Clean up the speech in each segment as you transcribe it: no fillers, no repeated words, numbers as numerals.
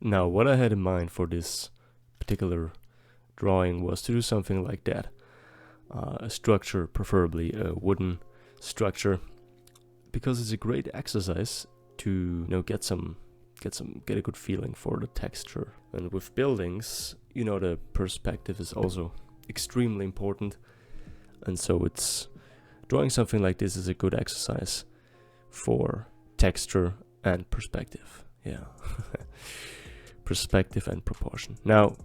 Now, what I had in mind for this particular drawing was to do something like that. A structure, preferably a wooden structure, because it's a great exercise to get a good feeling for the texture. And with buildings, the perspective is also extremely important, and so it's drawing something like this is a good exercise for texture and perspective. Yeah. Perspective and proportion. Now,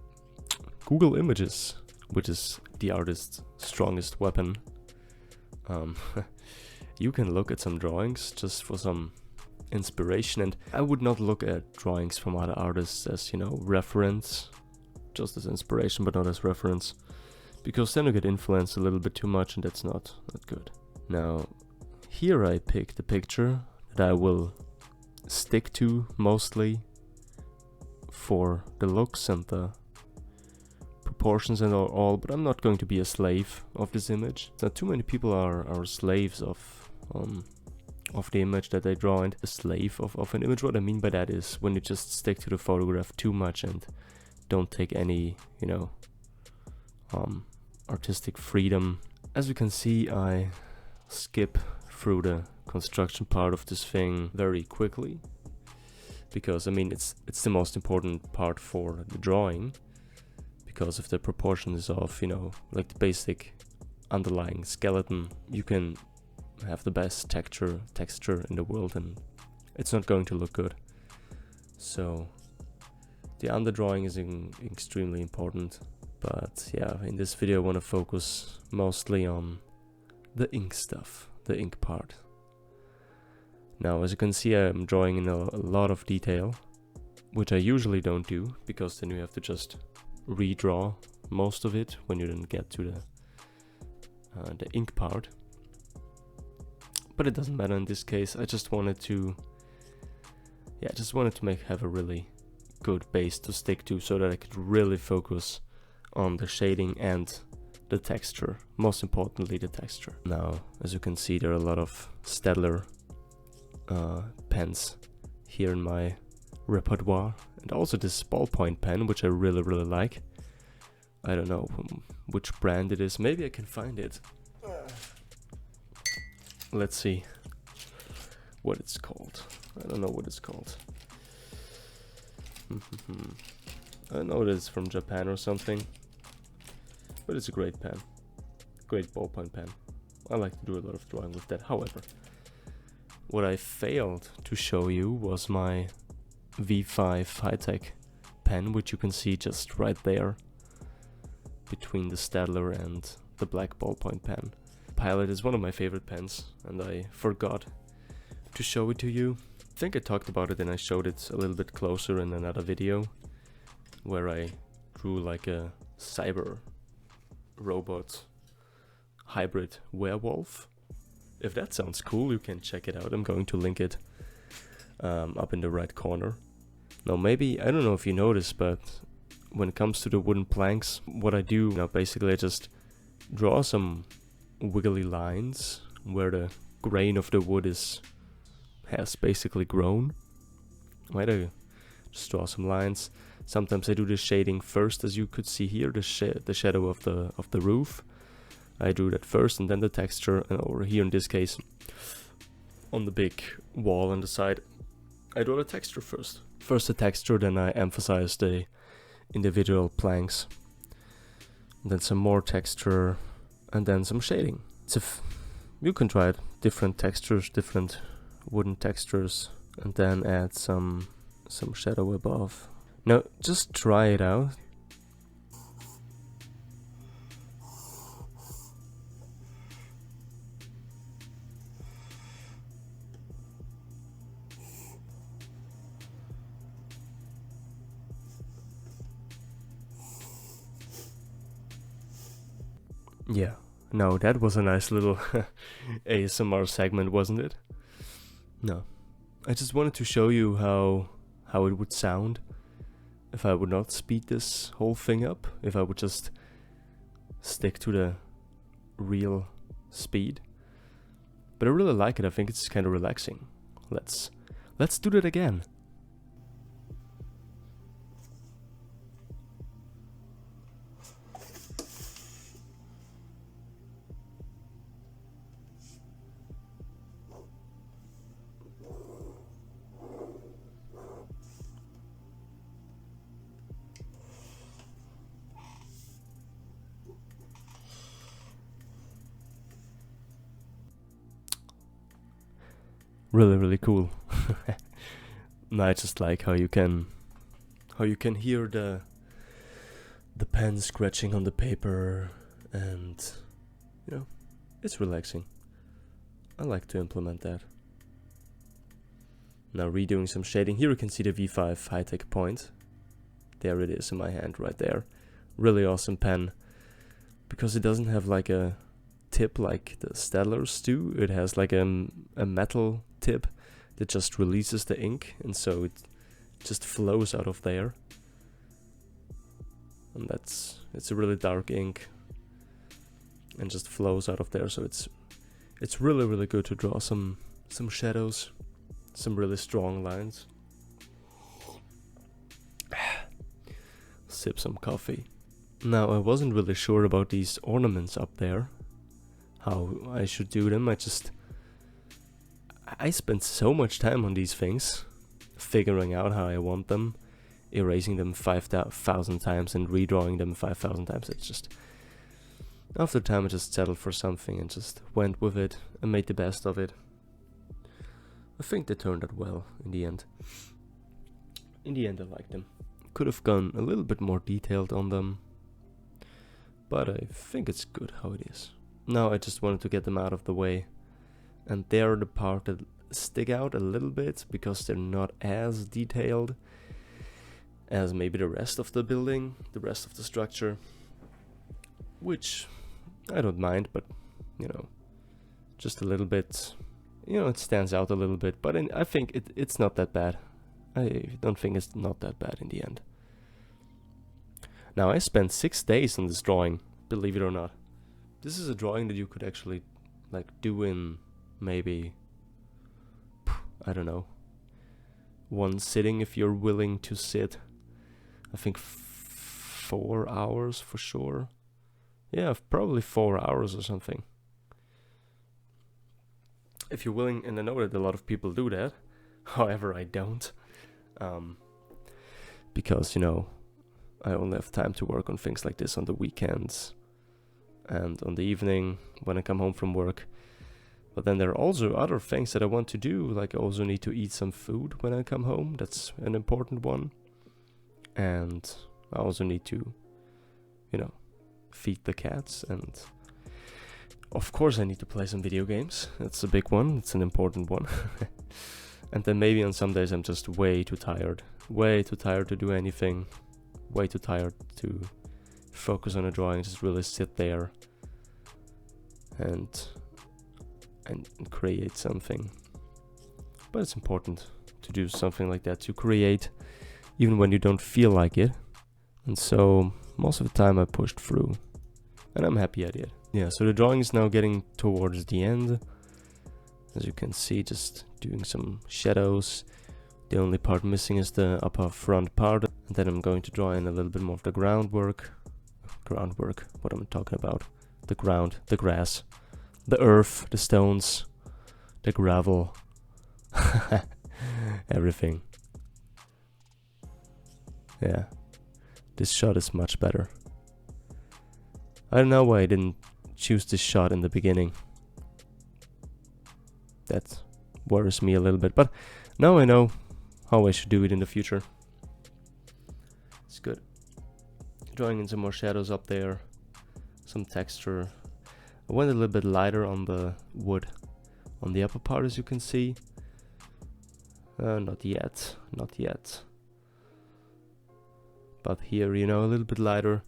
Google Images, which is the artist's strongest weapon, you can look at some drawings just for some inspiration, and I would not look at drawings from other artists as, reference, just as inspiration, but not as reference, because then you get influenced a little bit too much, and that's not good. Now, here I picked a picture that I will stick to mostly for the looks and the proportions and all, but I'm not going to be a slave of this image. Now, too many people are slaves of the image that they draw, and a slave of an image. What I mean by that is when you just stick to the photograph too much and don't take any, artistic freedom. As you can see, I skip through the construction part of this thing very quickly, because it's the most important part for the drawing, because if the proportion is off, like the basic underlying skeleton, you can have the best texture in the world and it's not going to look good. So the underdrawing is extremely important, but yeah, in this video I want to focus mostly on the ink stuff, the ink part. Now, as you can see, I'm drawing in a lot of detail, which I usually don't do, because then you have to just redraw most of it when you then get to the ink part. But it doesn't matter in this case. I just wanted to have a really good base to stick to, so that I could really focus on the shading and the texture. Most importantly, the texture. Now, as you can see, there are a lot of Staedtler pens here in my repertoire, and also this ballpoint pen, which I really like. I don't know which brand it is. Maybe I can find it. Let's see what it's called. I don't know what it's called. I know it is from Japan or something, but it's a great pen, great ballpoint pen. I like to do a lot of drawing with that. However, what I failed to show you was my V5 high-tech pen, which you can see just right there between the Staedtler and the black ballpoint pen. Pilot is one of my favorite pens, and I forgot to show it to you. I think I talked about it and I showed it a little bit closer in another video, where I drew like a cyber robot hybrid werewolf. If that sounds cool, you can check it out. I'm going to link it up in the right corner. Now, maybe, I don't know if you noticed, but when it comes to the wooden planks, what I do now, basically I just draw some wiggly lines where the grain of the wood has basically grown. Right, I just draw some lines. Sometimes I do the shading first, as you could see here, the shadow of the roof. I do that first, and then the texture. And over here, in this case, on the big wall on the side, I draw the texture first. First the texture, then I emphasize the individual planks. Then some more texture, and then some shading. You can try it, different textures, different wooden textures, and then add some shadow above. Now, just try it out. Yeah, no, that was a nice little ASMR segment, wasn't it? No, I just wanted to show you how it would sound if I would not speed this whole thing up, if I would just stick to the real speed. But I really like it. I think it's kind of relaxing. Let's do that again. Really, really cool. No, I just like how you can hear the pen scratching on the paper, and you know, it's relaxing. I like to implement that. Now redoing some shading. Here you can see the V5 high-tech point. There it is in my hand right there. Really awesome pen, because it doesn't have like a tip like the Staedtlers do. It has like a metal tip that just releases the ink, and so it just flows out of there. And it's a really dark ink and just flows out of there, so it's really, really good to draw some shadows, some really strong lines. Sip some coffee. Now, I wasn't really sure about these ornaments up there, how I should do them. I spent so much time on these things, figuring out how I want them, erasing them 5,000 times and redrawing them 5,000 times. It's just, after time I just settled for something and just went with it and made the best of it. I think they turned out well in the end. In the end I liked them. Could have gone a little bit more detailed on them, but I think it's good how it is. Now I just wanted to get them out of the way, and they're the part that stick out a little bit because they're not as detailed as maybe the rest of the building, the rest of the structure, which I don't mind, but you know, just a little bit, you know, it stands out a little bit, but I think it's not that bad. I don't think it's not that bad in the end. Now I spent 6 days on this drawing, believe it or not. This is a drawing that you could actually like do in maybe, I don't know, one sitting if you're willing to sit. I think 4 hours for sure. Yeah, probably 4 hours or something. If you're willing, and I know that a lot of people do that. However, I don't. Because, you know, I only have time to work on things like this on the weekends and on the evening when I come home from work. But then there are also other things that I want to do, like I also need to eat some food when I come home. That's an important one. And I also need to, you know, feed the cats, and of course I need to play some video games. That's a big one, it's an important one. And then maybe on some days I'm just way too tired to do anything, way too tired to focus on a drawing, just really sit there and create something. But it's important to do something like that, to create even when you don't feel like it. And so most of the time I pushed through, and I'm happy I did. Yeah, so the drawing is now getting towards the end. As you can see, just doing some shadows. The only part missing is the upper front part. And then I'm going to draw in a little bit more of the groundwork. What am I talking about? The ground, the grass, the earth, the stones, the gravel. Everything. Yeah, this shot is much better. I don't know why I didn't choose this shot in the beginning. That worries me a little bit, but now I know how I should do it in the future. It's good. Drawing in some more shadows up there, some texture. I went a little bit lighter on the wood on the upper part, as you can see. Not yet. But here, you know, a little bit lighter,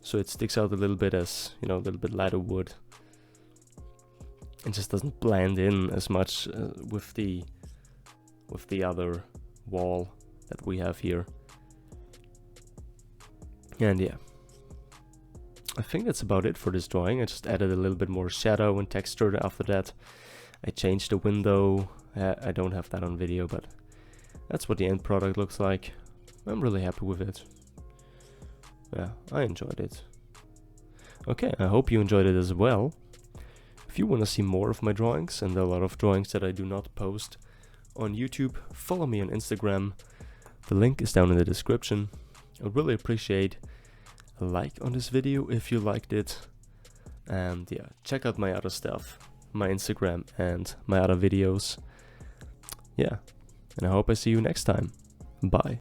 so it sticks out a little bit as, you know, a little bit lighter wood. It just doesn't blend in as much with the other wall that we have here. And yeah, I think that's about it for this drawing. I just added a little bit more shadow and texture after that. I changed the window. I don't have that on video, but that's what the end product looks like. I'm really happy with it. Yeah, I enjoyed it. Okay, I hope you enjoyed it as well. If you want to see more of my drawings, and a lot of drawings that I do not post on YouTube, follow me on Instagram. The link is down in the description. I'd really appreciate a like on this video if you liked it. And yeah, check out my other stuff, my Instagram and my other videos. yeah, and I hope I see you next time. Bye.